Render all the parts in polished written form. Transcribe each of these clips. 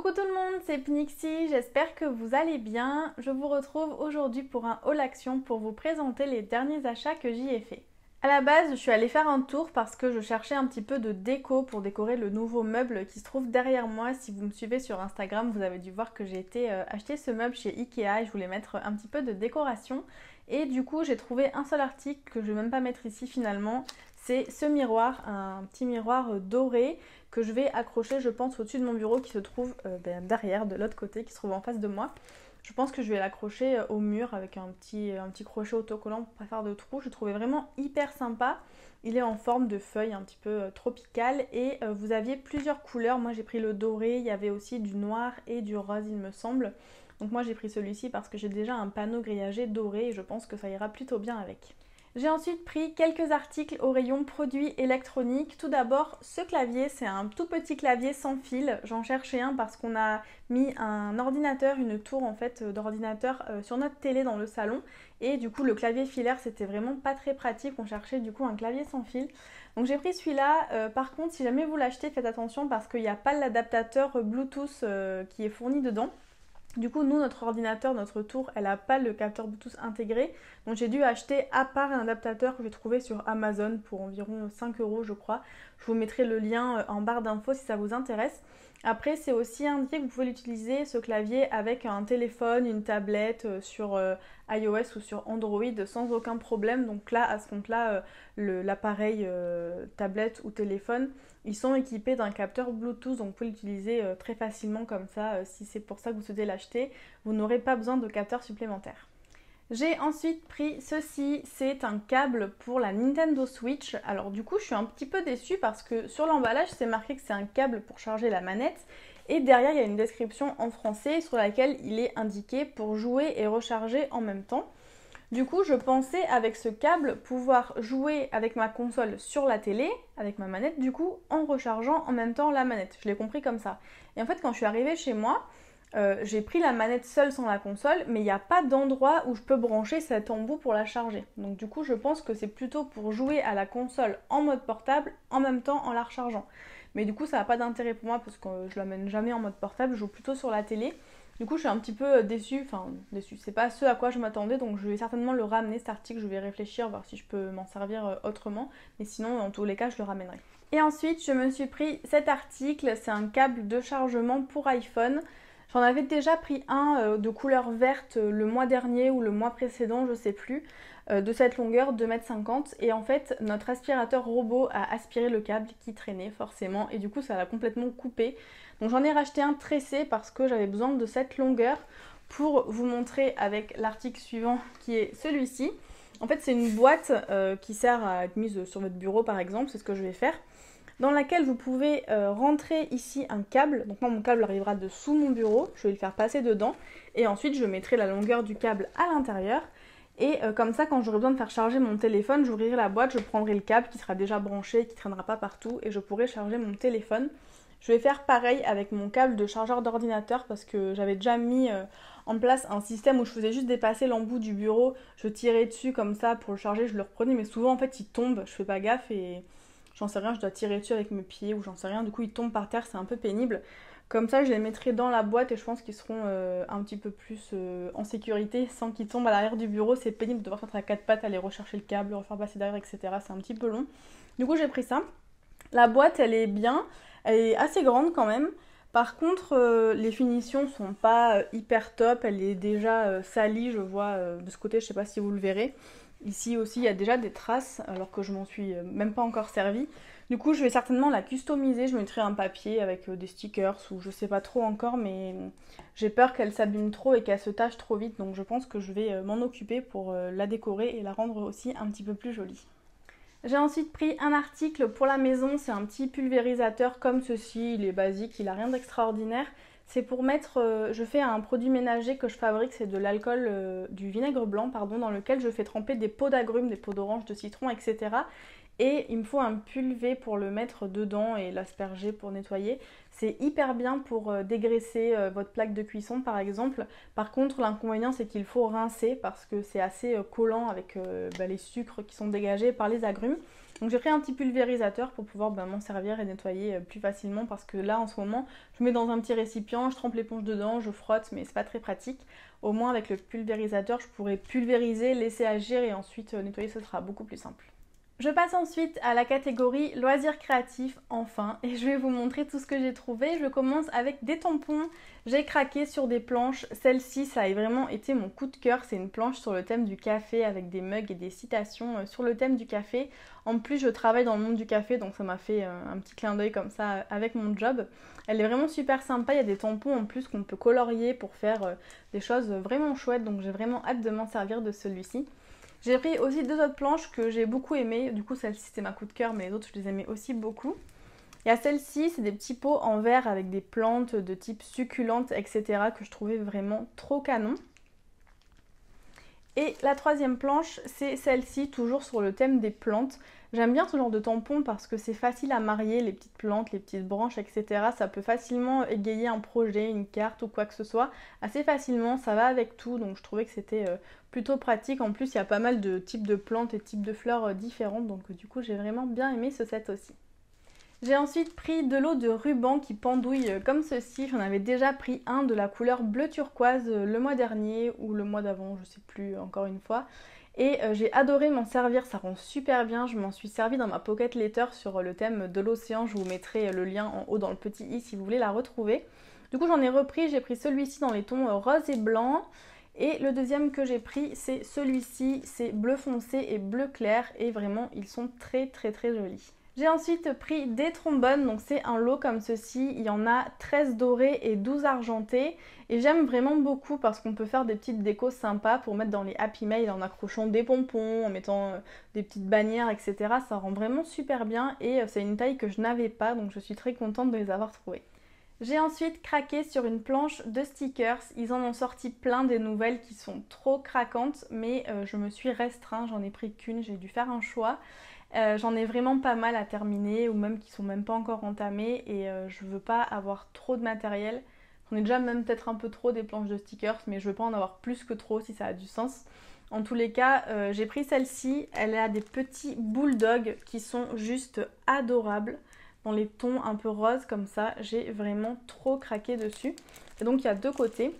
Coucou tout le monde, c'est Pnixie, j'espère que vous allez bien. Je vous retrouve aujourd'hui pour un haul action pour vous présenter les derniers achats que j'y ai fait. À la base, je suis allée faire un tour parce que je cherchais un petit peu de déco pour décorer le nouveau meuble qui se trouve derrière moi. Si vous me suivez sur Instagram, vous avez dû voir que j'ai été acheter ce meuble chez Ikea et je voulais mettre un petit peu de décoration. Et du coup, j'ai trouvé un seul article que je ne vais même pas mettre ici finalement. C'est ce miroir, un petit miroir doré que je vais accrocher, je pense, au-dessus de mon bureau qui se trouve derrière, de l'autre côté, qui se trouve en face de moi. Je pense que je vais l'accrocher au mur avec un petit crochet autocollant pour pas faire de trous. Je le trouvais vraiment hyper sympa. Il est en forme de feuille un petit peu tropicale et vous aviez plusieurs couleurs. Moi j'ai pris le doré, il y avait aussi du noir et du rose il me semble. Donc moi j'ai pris celui-ci parce que j'ai déjà un panneau grillagé doré et je pense que ça ira plutôt bien avec. J'ai ensuite pris quelques articles au rayon produits électroniques. Tout d'abord, ce clavier, c'est un tout petit clavier sans fil. J'en cherchais un parce qu'on a mis un ordinateur, une tour en fait d'ordinateur sur notre télé dans le salon. Et du coup, le clavier filaire, c'était vraiment pas très pratique. On cherchait du coup un clavier sans fil. Donc j'ai pris celui-là. Par contre, si jamais vous l'achetez, faites attention parce qu'il n'y a pas l'adaptateur Bluetooth qui est fourni dedans. Du coup, nous, notre ordinateur, notre tour, elle n'a pas le capteur Bluetooth intégré. Donc j'ai dû acheter à part un adaptateur que j'ai trouvé sur Amazon pour environ 5 € je crois. Je vous mettrai le lien en barre d'infos si ça vous intéresse. Après, c'est aussi indiqué que vous pouvez l'utiliser, ce clavier, avec un téléphone, une tablette sur iOS ou sur Android sans aucun problème. Donc là, à ce compte-là, l'appareil tablette ou téléphone, ils sont équipés d'un capteur Bluetooth, donc vous pouvez l'utiliser très facilement comme ça. Si c'est pour ça que vous souhaitez l'acheter, vous n'aurez pas besoin de capteur supplémentaire. J'ai ensuite pris ceci, c'est un câble pour la Nintendo Switch. Alors du coup, je suis un petit peu déçue parce que sur l'emballage, c'est marqué que c'est un câble pour charger la manette. Et derrière, il y a une description en français sur laquelle il est indiqué pour jouer et recharger en même temps. Du coup, je pensais avec ce câble pouvoir jouer avec ma console sur la télé, avec ma manette, du coup, en rechargeant en même temps la manette. Je l'ai compris comme ça. Et en fait, quand je suis arrivée chez moi, j'ai pris la manette seule sans la console, mais il n'y a pas d'endroit où je peux brancher cet embout pour la charger. Donc du coup, je pense que c'est plutôt pour jouer à la console en mode portable, en même temps en la rechargeant. Mais du coup, ça n'a pas d'intérêt pour moi parce que je l'amène jamais en mode portable, je joue plutôt sur la télé. Du coup, je suis un petit peu déçue, c'est pas ce à quoi je m'attendais, donc je vais certainement le ramener cet article, je vais réfléchir, voir si je peux m'en servir autrement, mais sinon, dans tous les cas, je le ramènerai. Et ensuite, je me suis pris cet article, c'est un câble de chargement pour iPhone. J'en avais déjà pris un de couleur verte le mois dernier ou le mois précédent, je sais plus, de cette longueur, 2,50 m. Et en fait, notre aspirateur robot a aspiré le câble qui traînait forcément et du coup ça l'a complètement coupé. Donc j'en ai racheté un tressé parce que j'avais besoin de cette longueur pour vous montrer avec l'article suivant qui est celui-ci. En fait, c'est une boîte qui sert à être mise sur votre bureau par exemple, c'est ce que je vais faire, dans laquelle vous pouvez rentrer ici un câble. Donc moi mon câble arrivera dessous mon bureau, je vais le faire passer dedans et ensuite je mettrai la longueur du câble à l'intérieur et comme ça quand j'aurai besoin de faire charger mon téléphone, j'ouvrirai la boîte, je prendrai le câble qui sera déjà branché, qui ne traînera pas partout et je pourrai charger mon téléphone. Je vais faire pareil avec mon câble de chargeur d'ordinateur parce que j'avais déjà mis en place un système où je faisais juste dépasser l'embout du bureau, je tirais dessus comme ça pour le charger, je le reprenais mais souvent en fait il tombe, je fais pas gaffe et j'en sais rien, je dois tirer dessus avec mes pieds ou j'en sais rien, du coup ils tombent par terre, c'est un peu pénible. Comme ça je les mettrai dans la boîte et je pense qu'ils seront un petit peu plus en sécurité sans qu'ils tombent à l'arrière du bureau. C'est pénible de devoir faire à quatre pattes, aller rechercher le câble, le refaire passer derrière, etc. C'est un petit peu long. Du coup j'ai pris ça. La boîte elle est bien, elle est assez grande quand même. Par contre les finitions sont pas hyper top, elle est déjà salie, je vois de ce côté, je sais pas si vous le verrez. Ici aussi il y a déjà des traces alors que je m'en suis même pas encore servi. Du coup je vais certainement la customiser, je mettrai un papier avec des stickers ou je sais pas trop encore, mais j'ai peur qu'elle s'abîme trop et qu'elle se tache trop vite, donc je pense que je vais m'en occuper pour la décorer et la rendre aussi un petit peu plus jolie. J'ai ensuite pris un article pour la maison, c'est un petit pulvérisateur comme ceci, il est basique, il n'a rien d'extraordinaire. C'est pour mettre, je fais un produit ménager que je fabrique, c'est de l'alcool, du vinaigre blanc, pardon, dans lequel je fais tremper des peaux d'agrumes, des peaux d'orange, de citron, etc. Et il me faut un pulvé pour le mettre dedans et l'asperger pour nettoyer. C'est hyper bien pour dégraisser votre plaque de cuisson par exemple. Par contre, l'inconvénient c'est qu'il faut rincer parce que c'est assez collant avec les sucres qui sont dégagés par les agrumes. Donc j'ai pris un petit pulvérisateur pour pouvoir m'en servir et nettoyer plus facilement parce que là en ce moment je mets dans un petit récipient, je trempe l'éponge dedans, je frotte mais c'est pas très pratique. Au moins avec le pulvérisateur je pourrais pulvériser, laisser agir et ensuite nettoyer, ce sera beaucoup plus simple. Je passe ensuite à la catégorie loisirs créatifs, enfin, et je vais vous montrer tout ce que j'ai trouvé. Je commence avec des tampons. J'ai craqué sur des planches. Celle-ci, ça a vraiment été mon coup de cœur. C'est une planche sur le thème du café avec des mugs et des citations sur le thème du café. En plus, je travaille dans le monde du café, donc ça m'a fait un petit clin d'œil comme ça avec mon job. Elle est vraiment super sympa. Il y a des tampons en plus qu'on peut colorier pour faire des choses vraiment chouettes, donc j'ai vraiment hâte de m'en servir de celui-ci. J'ai pris aussi deux autres planches que j'ai beaucoup aimées. Du coup, celle-ci, c'était ma coup de cœur, mais les autres, je les aimais aussi beaucoup. Il y a celle-ci, c'est des petits pots en verre avec des plantes de type succulentes, etc. que je trouvais vraiment trop canon. Et la troisième planche, c'est celle-ci, toujours sur le thème des plantes. J'aime bien ce genre de tampon parce que c'est facile à marier, les petites plantes, les petites branches, etc. Ça peut facilement égayer un projet, une carte ou quoi que ce soit. Assez facilement, ça va avec tout, donc je trouvais que c'était plutôt pratique. En plus, il y a pas mal de types de plantes et types de fleurs différentes, donc du coup, j'ai vraiment bien aimé ce set aussi. J'ai ensuite pris de l'eau de ruban qui pendouille comme ceci. J'en avais déjà pris un de la couleur bleu turquoise le mois dernier ou le mois d'avant, je sais plus encore une fois. Et j'ai adoré m'en servir, ça rend super bien. Je m'en suis servi dans ma pocket letter sur le thème de l'océan. Je vous mettrai le lien en haut dans le petit i si vous voulez la retrouver. Du coup j'en ai repris, j'ai pris celui-ci dans les tons rose et blanc. Et le deuxième que j'ai pris c'est celui-ci, c'est bleu foncé et bleu clair. Et vraiment ils sont très très très jolis. J'ai ensuite pris des trombones, donc c'est un lot comme ceci, il y en a 13 dorés et 12 argentés et j'aime vraiment beaucoup parce qu'on peut faire des petites décos sympas pour mettre dans les Happy Mail en accrochant des pompons, en mettant des petites bannières, etc. Ça rend vraiment super bien et c'est une taille que je n'avais pas, donc je suis très contente de les avoir trouvées. J'ai ensuite craqué sur une planche de stickers, ils en ont sorti plein des nouvelles qui sont trop craquantes mais je me suis restreint, j'en ai pris qu'une, j'ai dû faire un choix. J'en ai vraiment pas mal à terminer ou même qui sont même pas encore entamées et je veux pas avoir trop de matériel. J'en ai déjà même peut-être un peu trop des planches de stickers mais je veux pas en avoir plus que trop si ça a du sens. En tous les cas, j'ai pris celle-ci, elle a des petits bulldogs qui sont juste adorables. Dans les tons un peu roses comme ça, j'ai vraiment trop craqué dessus. Et donc il y a deux côtés.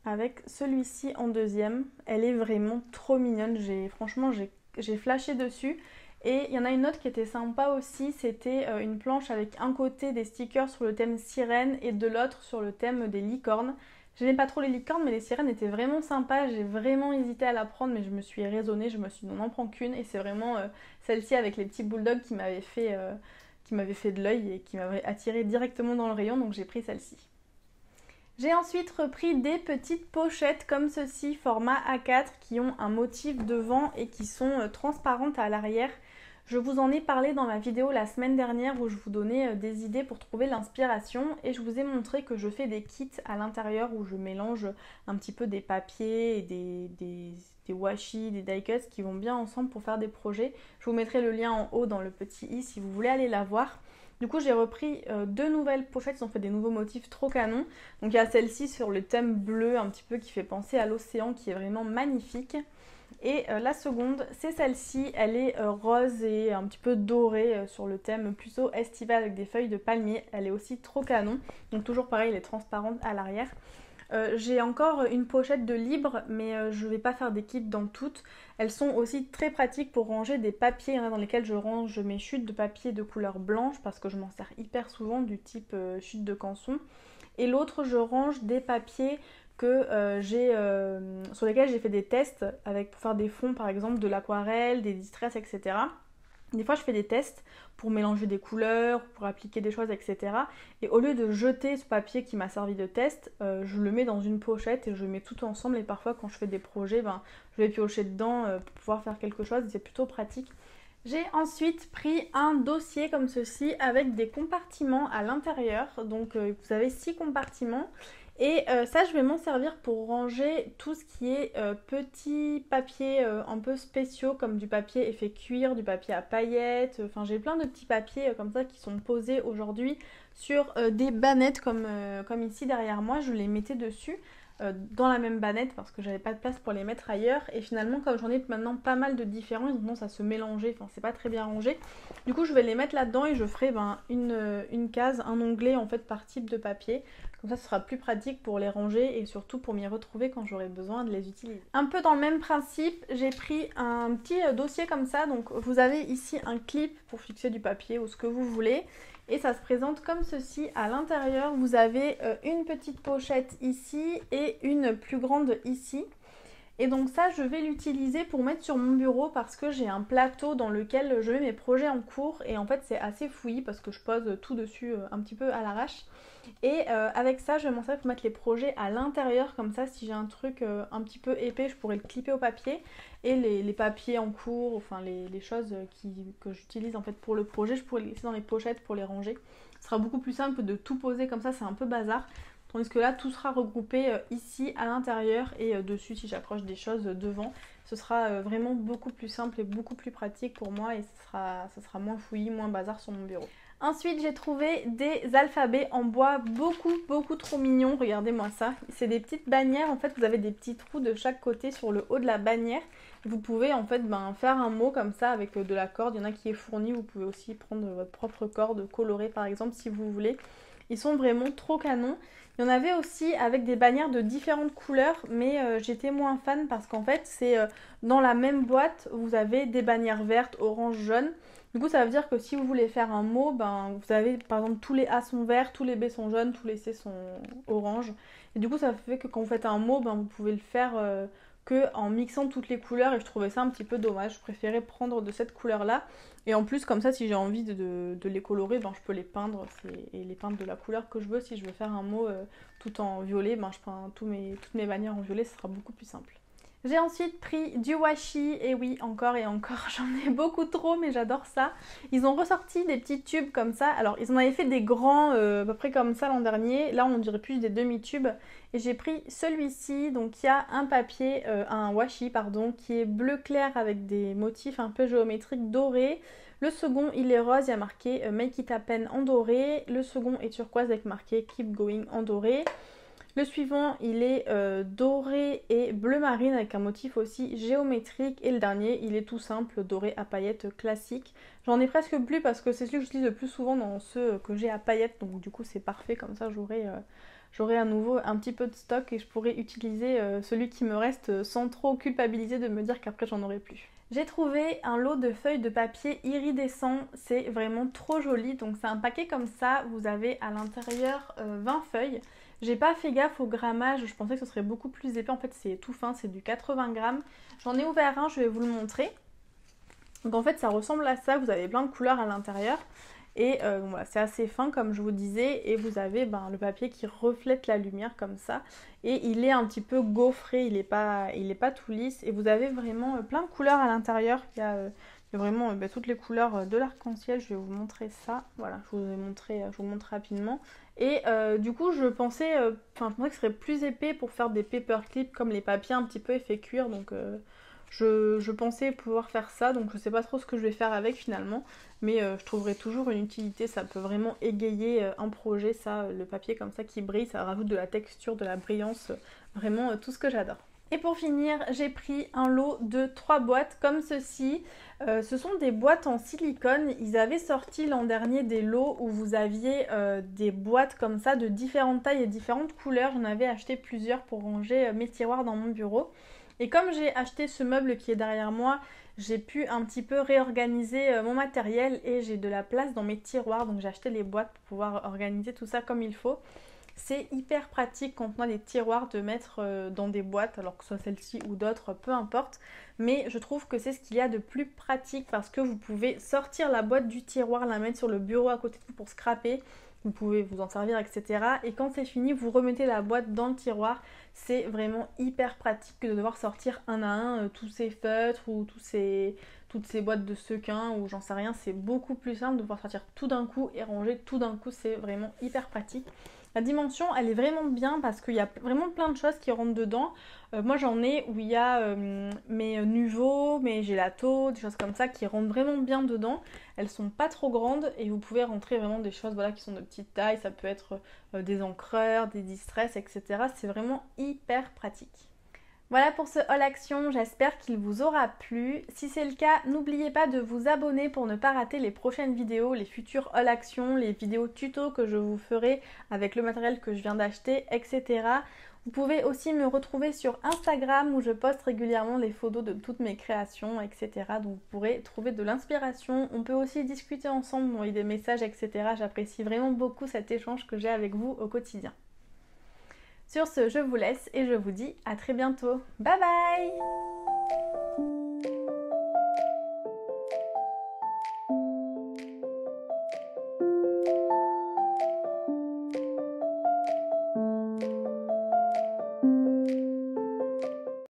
Avec celui-ci en deuxième, elle est vraiment trop mignonne, franchement j'ai flashé dessus. Et il y en a une autre qui était sympa aussi, c'était une planche avec un côté des stickers sur le thème sirène et de l'autre sur le thème des licornes. Je n'aime pas trop les licornes mais les sirènes étaient vraiment sympas, j'ai vraiment hésité à la prendre mais je me suis raisonnée, je me suis dit on n'en prend qu'une et c'est vraiment celle-ci avec les petits bulldogs qui m'avait fait de l'œil et qui m'avait attiré directement dans le rayon, donc j'ai pris celle-ci. J'ai ensuite repris des petites pochettes comme ceci, format A4, qui ont un motif devant et qui sont transparentes à l'arrière. Je vous en ai parlé dans ma vidéo la semaine dernière où je vous donnais des idées pour trouver l'inspiration et je vous ai montré que je fais des kits à l'intérieur où je mélange un petit peu des papiers et des washi, des die-cuts qui vont bien ensemble pour faire des projets. Je vous mettrai le lien en haut dans le petit i si vous voulez aller la voir. Du coup j'ai repris deux nouvelles pochettes, ils ont fait des nouveaux motifs trop canons. Donc il y a celle-ci sur le thème bleu un petit peu qui fait penser à l'océan qui est vraiment magnifique. Et la seconde c'est celle-ci, elle est rose et un petit peu dorée sur le thème plutôt estival avec des feuilles de palmier. Elle est aussi trop canon, donc toujours pareil elle est transparente à l'arrière. J'ai encore une pochette de libre mais je ne vais pas faire des kits dans toutes. Elles sont aussi très pratiques pour ranger des papiers. Il y en a dans lesquels je range mes chutes de papier de couleur blanche parce que je m'en sers hyper souvent du type chute de canson. Et l'autre je range des papiers que sur lesquels j'ai fait des tests pour faire des fonds par exemple, de l'aquarelle, des distress, etc. Des fois je fais des tests pour mélanger des couleurs, pour appliquer des choses, etc. Et au lieu de jeter ce papier qui m'a servi de test, je le mets dans une pochette et je mets tout ensemble. Et parfois quand je fais des projets, je vais piocher dedans pour pouvoir faire quelque chose et c'est plutôt pratique. J'ai ensuite pris un dossier comme ceci avec des compartiments à l'intérieur. Donc vous avez 6 compartiments. Et ça, je vais m'en servir pour ranger tout ce qui est petits papiers un peu spéciaux, comme du papier effet cuir, du papier à paillettes. Enfin, j'ai plein de petits papiers comme ça qui sont posés aujourd'hui sur des bannettes comme ici derrière moi. Je les mettais dessus dans la même bannette parce que j'avais pas de place pour les mettre ailleurs. Et finalement, comme j'en ai maintenant pas mal de différents, ils ont tendance à se mélanger. Enfin, c'est pas très bien rangé. Du coup, je vais les mettre là-dedans et je ferai une case, un onglet en fait par type de papier. Comme ça, ce sera plus pratique pour les ranger et surtout pour m'y retrouver quand j'aurai besoin de les utiliser. Un peu dans le même principe, j'ai pris un petit dossier comme ça. Donc, vous avez ici un clip pour fixer du papier ou ce que vous voulez. Et ça se présente comme ceci. À l'intérieur, vous avez une petite pochette ici et une plus grande ici. Et donc ça, je vais l'utiliser pour mettre sur mon bureau parce que j'ai un plateau dans lequel je mets mes projets en cours. Et en fait, c'est assez fouillis parce que je pose tout dessus un petit peu à l'arrache. Et avec ça, je vais m'en servir pour mettre les projets à l'intérieur. Comme ça, si j'ai un truc un petit peu épais, je pourrais le clipper au papier. Et les papiers en cours, enfin les choses que j'utilise en fait pour le projet, je pourrais les laisser dans les pochettes pour les ranger. Ce sera beaucoup plus simple que de tout poser comme ça, c'est un peu bazar. Tandis que là, tout sera regroupé ici à l'intérieur et dessus, si j'accroche des choses devant, ce sera vraiment beaucoup plus simple et beaucoup plus pratique pour moi et ça sera moins fouillis, moins bazar sur mon bureau. Ensuite, j'ai trouvé des alphabets en bois beaucoup trop mignons. Regardez-moi ça. C'est des petites bannières. En fait, vous avez des petits trous de chaque côté sur le haut de la bannière. Vous pouvez en fait faire un mot comme ça avec de la corde. Il y en a qui est fournie. Vous pouvez aussi prendre votre propre corde colorée par exemple si vous voulez. Ils sont vraiment trop canons. Il y en avait aussi avec des bannières de différentes couleurs, mais j'étais moins fan parce qu'en fait, c'est dans la même boîte, vous avez des bannières vertes, orange, jaune. Du coup, ça veut dire que si vous voulez faire un mot, vous avez par exemple tous les A sont verts, tous les B sont jaunes, tous les C sont orange. Et du coup, ça fait que quand vous faites un mot, vous pouvez le faire que en mixant toutes les couleurs et je trouvais ça un petit peu dommage. Je préférais prendre de cette couleur-là. Et en plus, comme ça, si j'ai envie de les colorer, je peux les peindre et les peindre de la couleur que je veux. Si je veux faire un mot tout en violet, je prends toutes mes bannières en violet, ce sera beaucoup plus simple. J'ai ensuite pris du washi, et oui, encore et encore, j'en ai beaucoup trop, mais j'adore ça. Ils ont ressorti des petits tubes comme ça. Alors, ils en avaient fait des grands, à peu près comme ça l'an dernier. Là, on dirait plus des demi-tubes. Et j'ai pris celui-ci, donc il y a un papier, un washi, pardon, qui est bleu clair avec des motifs un peu géométriques dorés. Le second, il est rose, il y a marqué Make it happen en doré. Le second est turquoise avec marqué Keep going en doré. Le suivant, il est doré et bleu marine avec un motif aussi géométrique. Et le dernier, il est tout simple, doré à paillettes classique. J'en ai presque plus parce que c'est celui que j'utilise le plus souvent dans ceux que j'ai à paillettes. Donc du coup, c'est parfait. Comme ça, j'aurai à nouveau un petit peu de stock et je pourrai utiliser celui qui me reste sans trop culpabiliser de me dire qu'après, j'en aurai plus. J'ai trouvé un lot de feuilles de papier iridescent, c'est vraiment trop joli. Donc c'est un paquet comme ça, vous avez à l'intérieur 20 feuilles. J'ai pas fait gaffe au grammage, je pensais que ce serait beaucoup plus épais. En fait, c'est tout fin, c'est du 80 grammes. J'en ai ouvert un, je vais vous le montrer. Donc en fait, ça ressemble à ça, vous avez plein de couleurs à l'intérieur. Et voilà, c'est assez fin comme je vous disais. Et vous avez le papier qui reflète la lumière comme ça. Et il est un petit peu gaufré, il est pas tout lisse. Et vous avez vraiment plein de couleurs à l'intérieur. Il y a vraiment toutes les couleurs de l'arc-en-ciel. Je vais vous montrer ça. Voilà, je vous montre rapidement. Et du coup, je pensais que ce serait plus épais pour faire des paperclips comme les papiers un petit peu effet cuir. Donc je pensais pouvoir faire ça. Donc je sais pas trop ce que je vais faire avec finalement. Mais je trouverai toujours une utilité. Ça peut vraiment égayer un projet, ça, le papier comme ça qui brille. Ça rajoute de la texture, de la brillance. Vraiment tout ce que j'adore. Et pour finir, j'ai pris un lot de 3 boîtes comme ceci. Ce sont des boîtes en silicone. Ils avaient sorti l'an dernier des lots où vous aviez des boîtes comme ça de différentes tailles et différentes couleurs. J'en avais acheté plusieurs pour ranger mes tiroirs dans mon bureau. Et comme j'ai acheté ce meuble qui est derrière moi, j'ai pu un petit peu réorganiser mon matériel et j'ai de la place dans mes tiroirs. Donc j'ai acheté les boîtes pour pouvoir organiser tout ça comme il faut. C'est hyper pratique quand on a des tiroirs de mettre dans des boîtes, alors que ce soit celle-ci ou d'autres, peu importe. Mais je trouve que c'est ce qu'il y a de plus pratique parce que vous pouvez sortir la boîte du tiroir, la mettre sur le bureau à côté de vous pour scraper. Vous pouvez vous en servir, etc. Et quand c'est fini, vous remettez la boîte dans le tiroir. C'est vraiment hyper pratique que de devoir sortir un à un tous ces feutres ou toutes ces boîtes de sequins ou j'en sais rien. C'est beaucoup plus simple de pouvoir sortir tout d'un coup et ranger tout d'un coup. C'est vraiment hyper pratique. La dimension, elle est vraiment bien parce qu'il y a vraiment plein de choses qui rentrent dedans. Moi, j'en ai où il y a mes Nuvo, mes Gelato, des choses comme ça qui rentrent vraiment bien dedans. Elles sont pas trop grandes et vous pouvez rentrer vraiment des choses voilà, qui sont de petite taille. Ça peut être des encreurs, des distress, etc. C'est vraiment hyper pratique. Voilà pour ce haul action, j'espère qu'il vous aura plu. Si c'est le cas, n'oubliez pas de vous abonner pour ne pas rater les prochaines vidéos, les futurs haul action, les vidéos tuto que je vous ferai avec le matériel que je viens d'acheter, etc. Vous pouvez aussi me retrouver sur Instagram où je poste régulièrement les photos de toutes mes créations, etc. Donc vous pourrez trouver de l'inspiration. On peut aussi discuter ensemble, m'envoyer des messages, etc. J'apprécie vraiment beaucoup cet échange que j'ai avec vous au quotidien. Sur ce, je vous laisse et je vous dis à très bientôt. Bye bye!